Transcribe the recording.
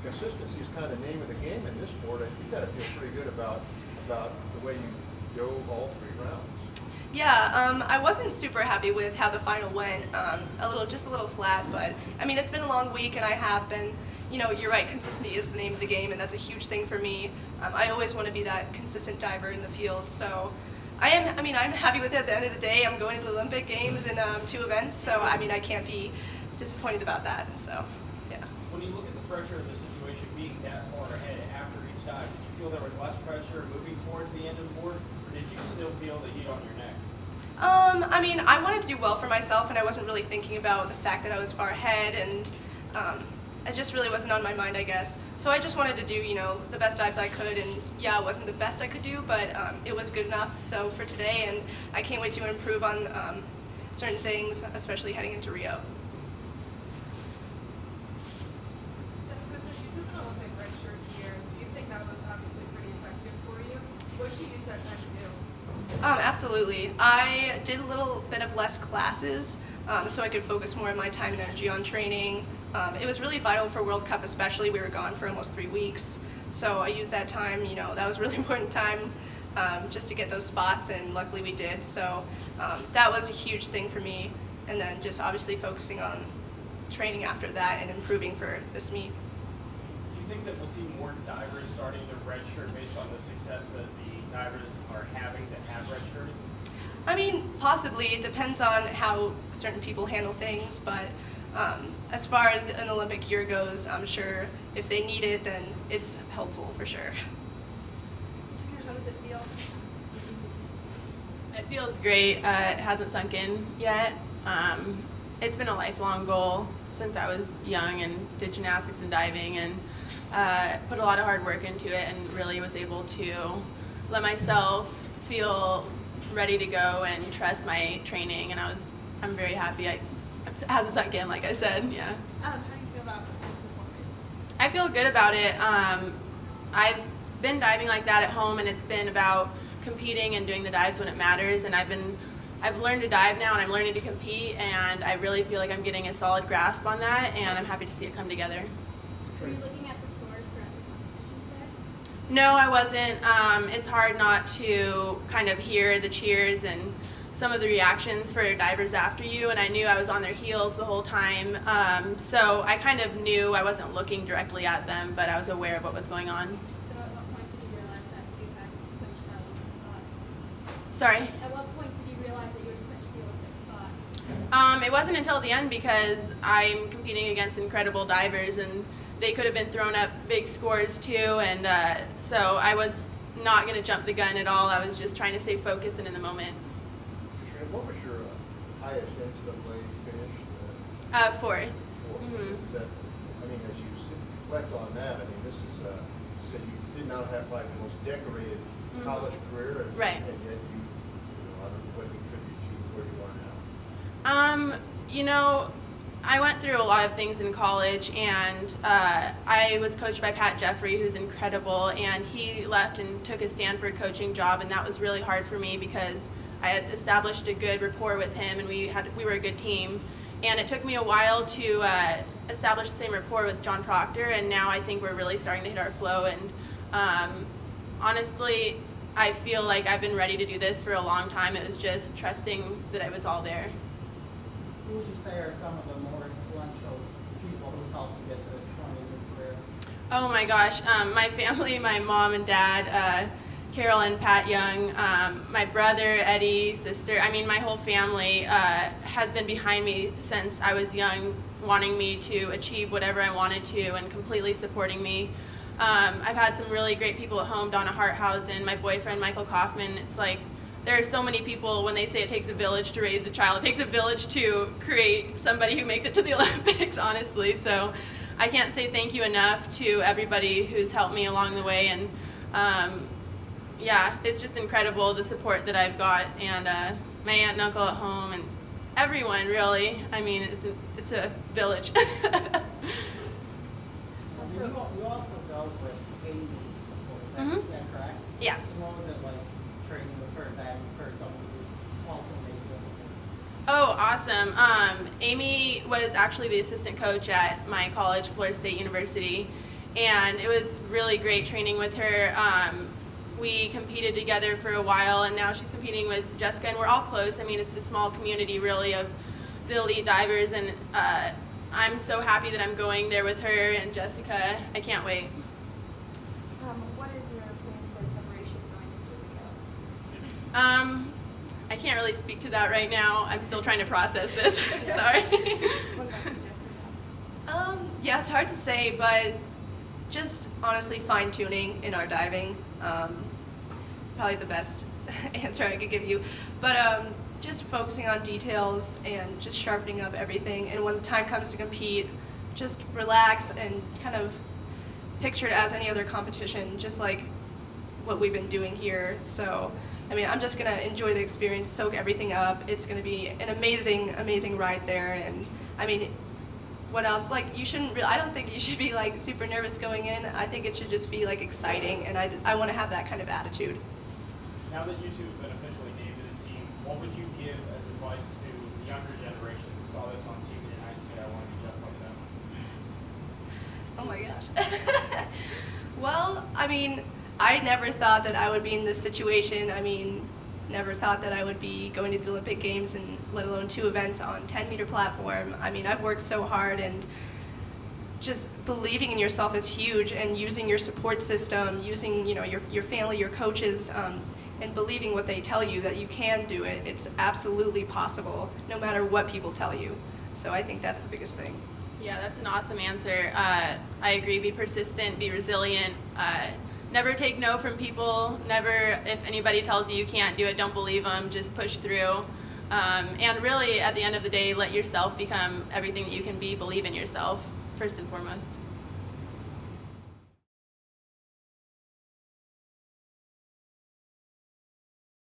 consistency is kind of the name of the game in this sport, and you've got to feel pretty good about the way you dove all 3 rounds. Yeah, I wasn't super happy with how the final went. Just a little flat, but I mean, it's been a long week, and I have been. You know, you're right. Consistency is the name of the game, and that's a huge thing for me. I always want to be that consistent diver in the field. So, I'm happy with it. At the end of the day, I'm going to the Olympic Games in 2 events. So, I mean, I can't be disappointed about that. So, yeah. When you look at the pressure of the situation being that far ahead after each dive, did you feel there was less pressure moving towards the end of the board, or did you still feel the heat on your neck? I mean, I wanted to do well for myself, and I wasn't really thinking about the fact that I was far ahead, and it just really wasn't on my mind, I guess. So I just wanted to do, you know, the best dives I could, and yeah, it wasn't the best I could do, but it was good enough. So for today, and I can't wait to improve on certain things, especially heading into Rio. Jessica, since you took an Olympic red shirt here, do you think that was obviously pretty effective for you? What did you use that time to do? Absolutely. I did a little bit of less classes, so I could focus more of my time and energy on training. It was really vital for World Cup especially. We were gone for almost 3 weeks, so I used that time, you know, that was a really important time just to get those spots, and luckily we did. So that was a huge thing for me, and then just obviously focusing on training after that and improving for this meet. Do you think that we'll see more divers starting their redshirt based on the success that the divers are having that have redshirted? I mean, possibly. It depends on how certain people handle things, but as far as an Olympic year goes, I'm sure if they need it, then it's helpful for sure. How does it feel? It feels great. It hasn't sunk in yet. It's been a lifelong goal since I was young and did gymnastics and diving, and put a lot of hard work into it, and really was able to let myself feel ready to go and trust my training, and I'm very happy. It hasn't sunk in, like I said. Yeah. How do you feel about tonight's performance? I feel good about it. I've been diving like that at home, and it's been about competing and doing the dives when it matters, and I've learned to dive now, and I'm learning to compete, and I really feel like I'm getting a solid grasp on that, and I'm happy to see it come together. Were you looking at the scores throughout the competition today? No, I wasn't. It's hard not to kind of hear the cheers and some of the reactions for divers after you, and I knew I was on their heels the whole time. So I kind of knew I wasn't looking directly at them, but I was aware of what was going on. So at what point did you realize that you had clinched that Olympic spot? Sorry? At what point did you realize that you had clinched the Olympic spot? It wasn't until the end, because I'm competing against incredible divers, and they could have been throwing up big scores too, and so I was not going to jump the gun at all. I was just trying to stay focused and in the moment. Katrina, what was your highest NCAA finish? Fourth. Mm-hmm. That, I mean, as you reflect on that, I mean, this is, you said you did not have like the most decorated college career, and, Right. and yet you know, I don't know what contribute to where you are now. You know, I went through a lot of things in college, and I was coached by Pat Jeffrey, who's incredible, and he left and took a Stanford coaching job, and that was really hard for me because I had established a good rapport with him, and we were a good team. And it took me a while to establish the same rapport with John Proctor, and now I think we're really starting to hit our flow. And honestly, I feel like I've been ready to do this for a long time. It was just trusting that it was all there. Who would you say are some of the more influential people who helped you get to this point in your career? Oh my gosh, my family, my mom and dad, Carol and Pat Young, my brother, Eddie, sister, I mean my whole family has been behind me since I was young, wanting me to achieve whatever I wanted to and completely supporting me. I've had some really great people at home, Donna Harthausen, my boyfriend Michael Kaufman. It's like there are so many people. When they say it takes a village to raise a child, it takes a village to create somebody who makes it to the Olympics, honestly. So I can't say thank you enough to everybody who's helped me along the way, and yeah, it's just incredible the support that I've got, and my aunt and uncle at home, and everyone really. I mean, it's a village. You also dealt with Amy before, is that correct? Yeah. And what was it like training with her, diving with her, someone who also made you? Oh, awesome. Amy was actually the assistant coach at my college, Florida State University, and it was really great training with her. We competed together for a while, and now she's competing with Jessica, and we're all close. I mean, it's a small community, really, of the elite divers, and I'm so happy that I'm going there with her and Jessica. I can't wait. What is your plans for preparation going into Rio? I can't really speak to that right now. I'm still trying to process this. Sorry. What about you, Jessica? Yeah, it's hard to say, but just honestly fine-tuning in our diving. Probably the best answer I could give you. But just focusing on details and just sharpening up everything. And when the time comes to compete, just relax and kind of picture it as any other competition, just like what we've been doing here. So, I mean, I'm just going to enjoy the experience, soak everything up. It's going to be an amazing, amazing ride there. And, I mean, what else? Like, you shouldn't really, I don't think you should be, like, super nervous going in. I think it should just be, like, exciting. And I want to have that kind of attitude. Now that you two have been officially named to the team, what would you give as advice to the younger generation who saw this on TV tonight and say, I want to be just like them? Oh my gosh. Well, I mean, I never thought that I would be in this situation. I mean, never thought that I would be going to the Olympic Games and let alone 2 events on 10-meter platform. I mean, I've worked so hard, and just believing in yourself is huge, and using your support system, using, you know, your family, your coaches, and believing what they tell you that you can do it. It's absolutely possible, no matter what people tell you. So I think that's the biggest thing. Yeah, that's an awesome answer. I agree. Be persistent, be resilient. Never take no from people. Never, if anybody tells you you can't do it, don't believe them. Just push through. And really, at the end of the day, let yourself become everything that you can be. Believe in yourself, first and foremost.